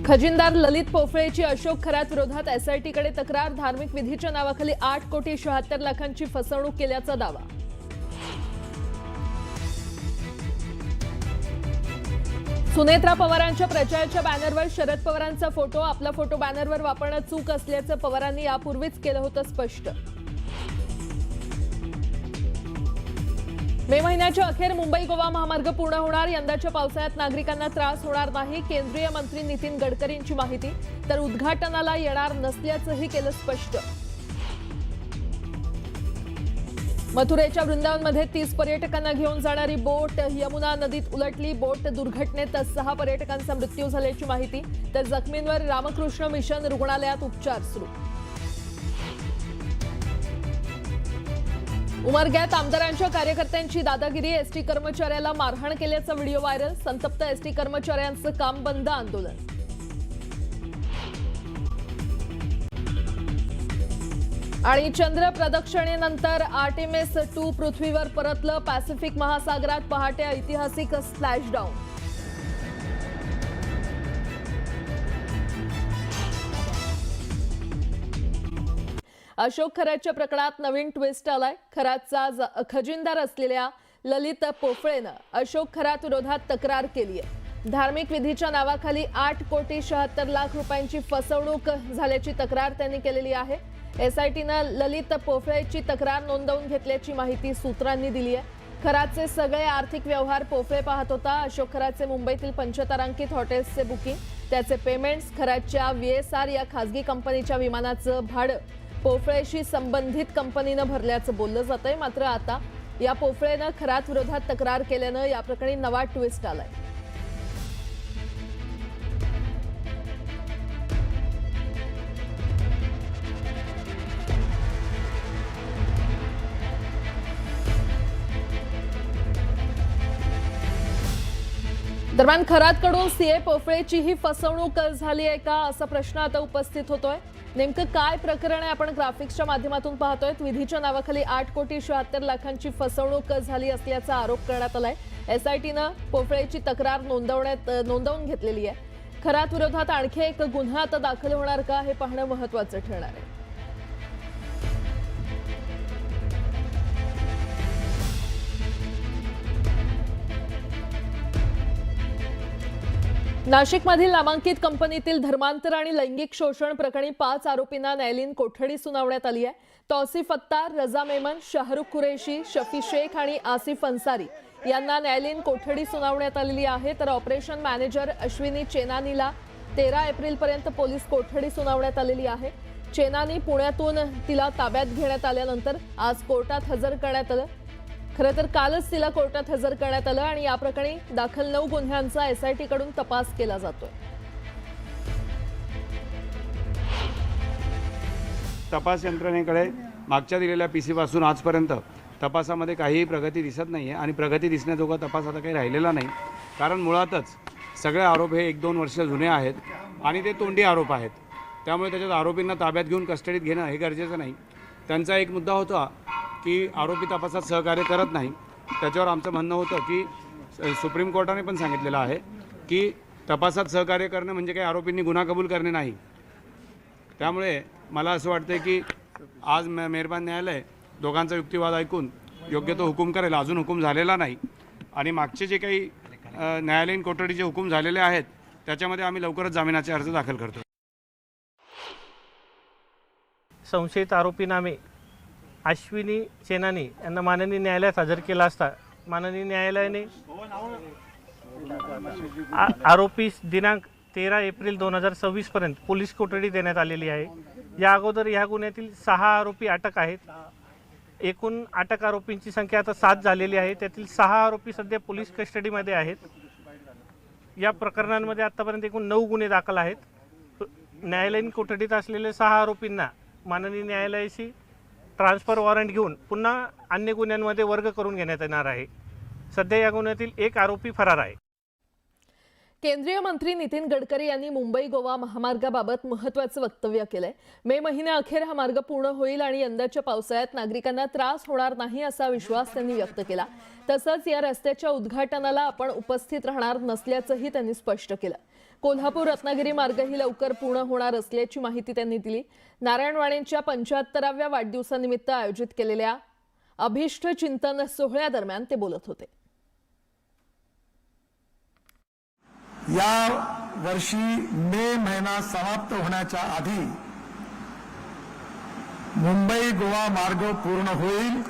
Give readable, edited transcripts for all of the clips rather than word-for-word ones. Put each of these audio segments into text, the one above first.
खजिनदार ललित पोफळेची अशोक खरात विरोधात एसआयटीकडे तक्रार। धार्मिक विधीच्या नावाखाली 8,76,00,000ची फसवणूक केल्याचा दावा। सुनेत्रा पवारांच्या प्रचाराच्या बॅनरवर शरद पवारांचा फोटो, आपला फोटो बॅनरवर वापरणं चूक असल्याचं पवारांनी यापूर्वीच केलं होतं स्पष्ट। मे महिन्याच्या अखेर मुंबई गोवा महामार्ग पूर्ण होणार। यंदाच्या पावसाळ्यात नागरिकांना त्रास होणार नाही, केंद्रीय मंत्री नितीन गडकरींची माहिती। तर उद्घाटनाला येणार नसल्याचंही केलं स्पष्ट। मथुरेच्या वृंदावनमध्ये 30 पर्यटकांना घेऊन जाणारी बोट यमुना नदीत उलटली। बोट दुर्घटनेत 6 पर्यटकांचा मृत्यू झाल्याची माहिती। तर जखमींवर रामकृष्ण मिशन रुग्णालयात उपचार सुरू। उमरग्यात आमदारांच्या कार्यकर्त्यांची दादागिरी, एसटी कर्मचाऱ्याला मारहाण केल्याचा व्हिडिओ व्हायरल। संतप्त एसटी कर्मचाऱ्यांचं काम बंद आंदोलन। आणि चंद्र प्रदक्षिणेनंतर आर्टेमिस 2 पृथ्वीवर परतलं। पॅसिफिक महासागरात पहाटे ऐतिहासिक स्प्लॅशडाऊन। अशोक खरातच्या प्रकरणात नवीन ट्विस्ट आलाय। खरातचा खजिनदार असलेल्या ललित पोफळेनं अशोक खरात विरोधात तक्रार केली आहे। धार्मिक विधीच्या नावाखाली 8,76,00,000 रुपयांची फसवणूक झाल्याची तक्रार त्यांनी केलेली आहे। एसआयटीनं ललित पोफळेची तक्रार नोंदवून घेतल्याची माहिती सूत्रांनी दिली आहे। खरातचे सगळे आर्थिक व्यवहार पोफळे पाहत होता। अशोक खरातचे मुंबईतील पंचतारांकित हॉटेल्सचे बुकिंग, त्याचे पेमेंट्स, खरातच्या VSR या खासगी कंपनीच्या विमानाचं भाडं पोफळेशी संबंधित कंपनीनं भरल्याचं बोललं जातंय। मात्र आता या पोफळेनं खरात विरोधात तक्रार केल्यानं या प्रकरणी नवा ट्विस्ट आलाय। दरम्यान खरातकडून सीए पोफळेची ही फसवणूक झाली आहे का असा प्रश्न आता उपस्थित होतोय। नेमकं काय प्रकरण आहे आपण ग्राफिक्सच्या माध्यमातून पाहतोय। विधीच्या नावाखाली 8,76,00,000ची फसवणूक झाली असल्याचा आरोप करण्यात आलाय। एसआयटीनं पोफळेची तक्रार नोंदवून घेतलेली आहे। खरात विरोधात आणखी एक गुन्हा आता दाखल होणार का हे पाहणं महत्त्वाचं ठरणार आहे। नाशिकमधील नामांकित कंपनीतील धर्मांतर आणि लैंगिक शोषण प्रकरणी 5 आरोपींना न्यायालयीन कोठडी सुनावण्यात आली आहे। तौसिफ अत्तार, रजा मेमन, शाहरुख कुरेशी, शफी शेख आणि आसिफ अन्सारी यांना न्यायालयीन कोठडी सुनावण्यात आलेली आहे। तर ऑपरेशन मॅनेजर अश्विनी चेनानीला 13 एप्रिलपर्यंत पोलीस कोठडी सुनावण्यात आलेली आहे। चेनानी पुण्यातून तिला ताब्यात घेण्यात आल्यानंतर आज कोर्टात हजर करण्यात आलं। खरं तर कालच तिला कोर्टात हजर करण्यात आलं आणि या प्रकरणी दाखल 9 गुन्ह्यांचा एसआयटीकडून तपास केला जातोय। तपास यंत्रणेकडे मागच्या दिलेल्या PC पासून आजपर्यंत तपासामध्ये काहीही प्रगती दिसत नाहीये आणि प्रगती दिसण्याजोगा तपास आता काही राहिलेला नाही। कारण मुळातच सगळे आरोप हे 1-2 वर्ष जुने आहेत आणि ते तोंडी आरोप आहेत। त्यामुळे त्याच्यात आरोपींना ताब्यात घेऊन कस्टडीत घेणं हे गरजेचं नाही। त्यांचा एक मुद्दा होता की आरोपी तपासात सहकार्य करत नाही। त्याच्यावर आमचं म्हणणं होतं की सुप्रीम कोर्टाने पण सांगितलेलं आहे की तपासात सहकार्य करणं म्हणजे काही आरोपींनी गुन्हा कबूल करणे नाही। त्यामुळे मला असं वाटतं की आज मेहरबान न्यायालय दोघांचा युक्तिवाद ऐकून योग्य तो हुकूम करेल। अजून हुकूम झालेला नाही आणि मागचे जे काही न्यायालयीन कोठडीचे हुकूम झालेले आहेत त्याच्यामध्ये आम्ही लवकरच जामिनाचे अर्ज दाखल करतो। संशयित आरोपी नामे अश्विनी चेनानी यांना माननीय न्यायालयात हजर केला असता माननीय न्यायालयाने आरोपी दिनांक 13 एप्रिल 2026 पर्यंत पोलीस कोठडी देण्यात आलेली आहे। या अगोदर या गुन्ह्यातील 6 आरोपी अटक आहेत। एकूण अटक आरोपींची संख्या आता 7 झालेली आहे। त्यातील 6 आरोपी सध्या पोलीस कस्टडीमध्ये आहेत। या प्रकरणांमध्ये आतापर्यंत एकूण 9 गुन्हे दाखल आहेत। न्यायालयीन कोठडीत असलेले 6 आरोपींना माननीय न्यायालयाशी ट्रान्सफर वॉरंट घेऊन पुन्हा अन्य गुन्ह्यांमध्ये वर्ग करून घेण्यात येणार आहे। सध्या या गुन्ह्यातील एक आरोपी फरार आहे। केंद्रीय मंत्री नितीन गडकरी यांनी मुंबई गोवा महामार्गाबाबत महत्त्वाचं वक्तव्य केलंय। मे महिन्याअखेर हा मार्ग पूर्ण होईल आणि यंदाच्या पावसाळ्यात नागरिकांना त्रास होणार नाही असा विश्वास त्यांनी व्यक्त केला। तसंच या रस्त्याच्या उद्घाटनाला आपण उपस्थित राहणार नसल्याचंही त्यांनी स्पष्ट केलं। कोल्हापूर रत्नागिरी मार्गही लवकर पूर्ण होणार असल्याची माहिती त्यांनी दिली. नारायण राणेंच्या 75व्या वाढदिवसानिमित्त आयोजित केलेल्या अभिष्ट चिंतन सोहळ्यादरम्यान ते बोलत होते. या वर्षी मे महिना समाप्त होण्याच्या आधी मुंबई गोवा मार्ग पूर्ण होईल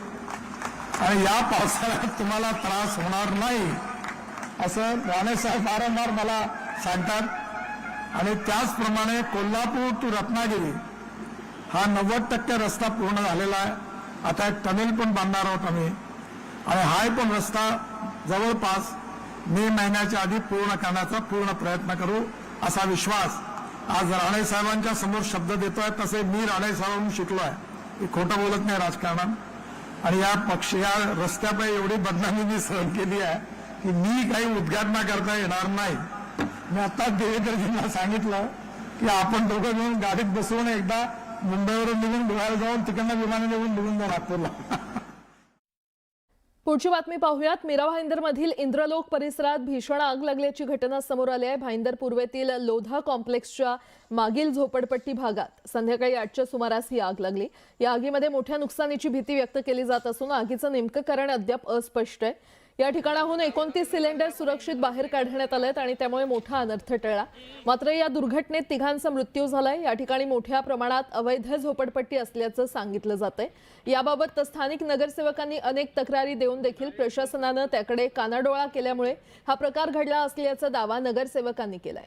आणि या पावसाळ्यात तुम्हाला त्रास होणार नाही असं राणेसाहेब वारंवार मला सांगतात. आणि त्याचप्रमाणे कोल्हापूर टू रत्नागिरी हा 90% रस्ता पूर्ण झालेला आहे. आता एक टनेल पण बांधणार आहोत आम्ही आणि हा पण रस्ता जवळपास मे महिन्याच्या आधी पूर्ण करण्याचा पूर्ण प्रयत्न करू असा विश्वास आज राणे साहेबांच्या समोर शब्द देतोय. तसे मी राणे साहेबांकडून शिकलोय की खोटं बोलत नाही राजकारणात. आणि या रस्त्यापायी एवढी बदनामी मी सहन केली आहे की मी काही उद्घाटना करता येणार नाही. मी आता देवेंद्रजींना सांगितलं की आपण दोघं मिळून गाडीत बसवून एकदा मुंबईवरून निघून गोव्याला जाऊन तिकडनं विमानाने निघून जाऊ नागपूरला. पुढची बातमी पाहूयात. मीरा भाईंदरमधील इंद्रलोक परिसरात भीषण आग लागल्याची घटना समोर आली आहे. भाईंदर पूर्वेतील लोधा कॉम्प्लेक्सच्या मागील झोपडपट्टी भागात संध्याकाळी 8च्या सुमारास ही आग लागली. या आगीमध्ये मोठ्या नुकसानीची भीती व्यक्त केली जात असून आगीचं नेमकं कारण अद्याप अस्पष्ट आहे. या ठिकाणाहून 29 सिलेंडर सुरक्षित बाहेर काढण्यात आलेत आणि त्यामुळे मोठा अनर्थ टळला. मात्र या दुर्घटनेत 3घांचा मृत्यू झालाय. या ठिकाणी मोठ्या प्रमाणात अवैध झोपडपट्टी असल्याचं सांगितलं जातंय. याबाबत स्थानिक नगरसेवकांनी अनेक तक्रारी देऊन देखील प्रशासनानं त्याकडे कानाडोळा केल्यामुळे हा प्रकार घडला असल्याचा दावा नगरसेवकांनी केलाय.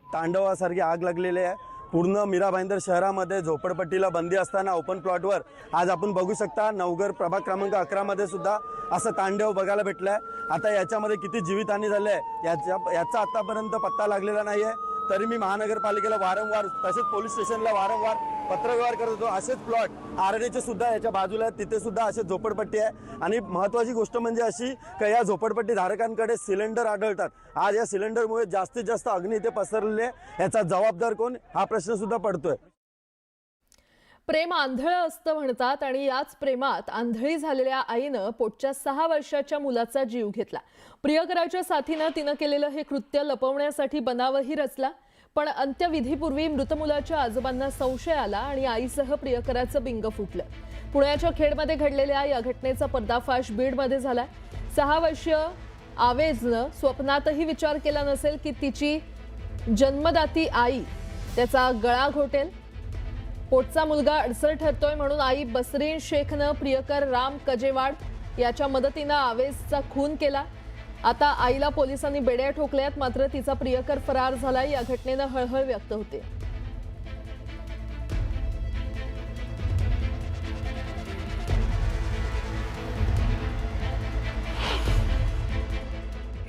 तांडवासारखी आग लागलेली आहे. पूर्ण मीरा भाईंदर शहरामध्ये झोपडपट्टीला बंदी असताना ओपन प्लॉटवर आज आपण बघू शकता नवघर प्रभाग क्रमांक 11 मध्ये सुद्धा असं तांडव बघायला भेटलंय. आता याच्यामध्ये किती जीवितहानी झाली आहे याचा आतापर्यंत पत्ता लागलेला नाहीये. तरी मी महानगरपालिकेला वारंवार तसेच पोलीस स्टेशनला वारंवार पत्रव्यवहार करत होतो. असेच प्लॉट आरडीचे सुद्धा याच्या बाजूला आहेत, तिथे सुद्धा असे झोपडपट्टी आहे. आणि महत्त्वाची गोष्ट म्हणजे अशी की या झोपडपट्टी धारकांकडे सिलेंडर आढळतात. आज या सिलेंडरमुळे जास्तीत जास्त अग्नी इथे पसरलेले, याचा जबाबदार कोण हा प्रश्न सुद्धा पडतोय. प्रेम आंधळं असतं म्हणतात आणि याच प्रेमात आंधळी झालेल्या आईनं पोटच्या 6 वर्षाच्या मुलाचा जीव घेतला. प्रियकराच्या साथीनं तिनं केलेलं हे कृत्य लपवण्यासाठी बनावही रचला. पण अंत्यविधीपूर्वी मृत मुलाच्या आजोबांना संशय आला आणि आईसह प्रियकराचं बिंग फुटलं. पुण्याच्या खेडमध्ये घडलेल्या या घटनेचा पर्दाफाश बीडमध्ये झाला. 6 वर्षीय आवेजनं स्वप्नातही विचार केला नसेल की तिची जन्मदाती आई त्याचा गळा घोटेल. पोटचा मुलगा अडसर ठरतोय म्हणून आई बसरीन शेखनं प्रियकर राम कजेवाड याच्या मदतीनं आवेजचा खून केला. आता आईला पोलिसांनी बेड्या ठोकल्यात. मात्र तिचा प्रियकर फरार झालाय. या घटनेनं हळहळ व्यक्त होते.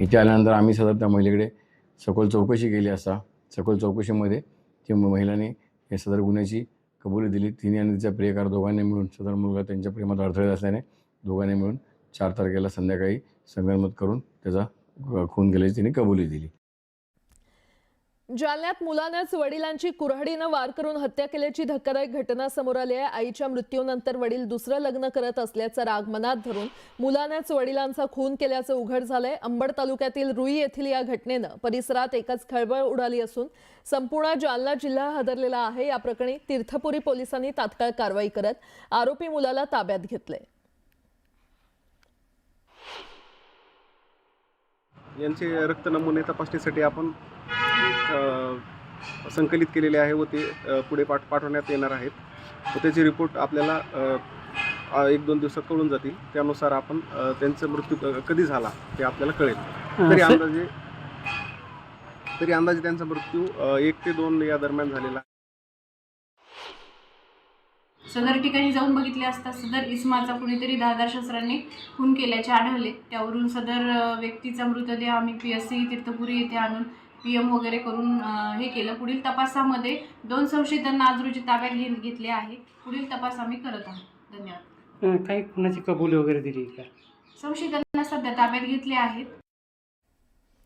इथे आल्यानंतर आम्ही सदर त्या महिलेकडे सखोल चौकशी केली असता सखोल चौकशीमध्ये ती महिलांनी या सदर गुन्ह्याची कबुली दिली. तिने आणि तिच्या प्रियकर दोघांनी मिळून सदर मुलगा त्यांच्या प्रेमात अडथळे असल्याने दोघांनी मिळून 4 तारखेला संध्याकाळी संगनमत करून त्याचा खून केल्याची तिने कबुली दिली. जालन्यात मुलानंच वडिलांची कुऱ्हाडीनं वार करून हत्या केल्याची धक्कादायक घटना समोर आली आहे. आईच्या मृत्यूनंतर वडील दुसरं लग्न करत असल्याचा राग मनात धरून मुलानंच वडिलांचा खून केल्याचं उघड झालंय. अंबड तालुक्यातील रुई येथील या घटनेनं परिसरात एकच खळबळ उडाली असून संपूर्ण जालना जिल्हा हादरलेला आहे. या प्रकरणी तीर्थपुरी पोलिसांनी तात्काळ कारवाई करत आरोपी मुलाला ताब्यात घेतलंय. यांचे रक्त नमुने तपासणीसाठी आपण संकलित केलेले आहे व ते पुढे पाठवण्यात येणार आहेत. व त्याचे रिपोर्ट आपल्याला 1-2 दिवसात कळून जातील. त्यानुसार आपण त्यांचा मृत्यू कधी झाला ते आपल्याला कळेल. तरी अंदाजे त्यांचा मृत्यू 1 ते 2 या दरम्यान झालेला. सदर ठिकाणी जाऊन बघितले असता सदर इस्माचा कुणीतरी धारदार शस्त्राने खून केल्याचे आढळले. त्यावरून सदर व्यक्तीचा मृतदेह आम्ही PSC तीर्थपुरी येथे आणून PM वगैरे करून हे केलं. पुढील तपासामध्ये 2 संशयितांना आज रोजी ताब्यात घेतले आहे. पुढील तपास आम्ही करत आहोत. धन्यवाद. काही कुणाची कबुली वगैरे दिली का? संशयितांना सध्या ताब्यात घेतले आहेत.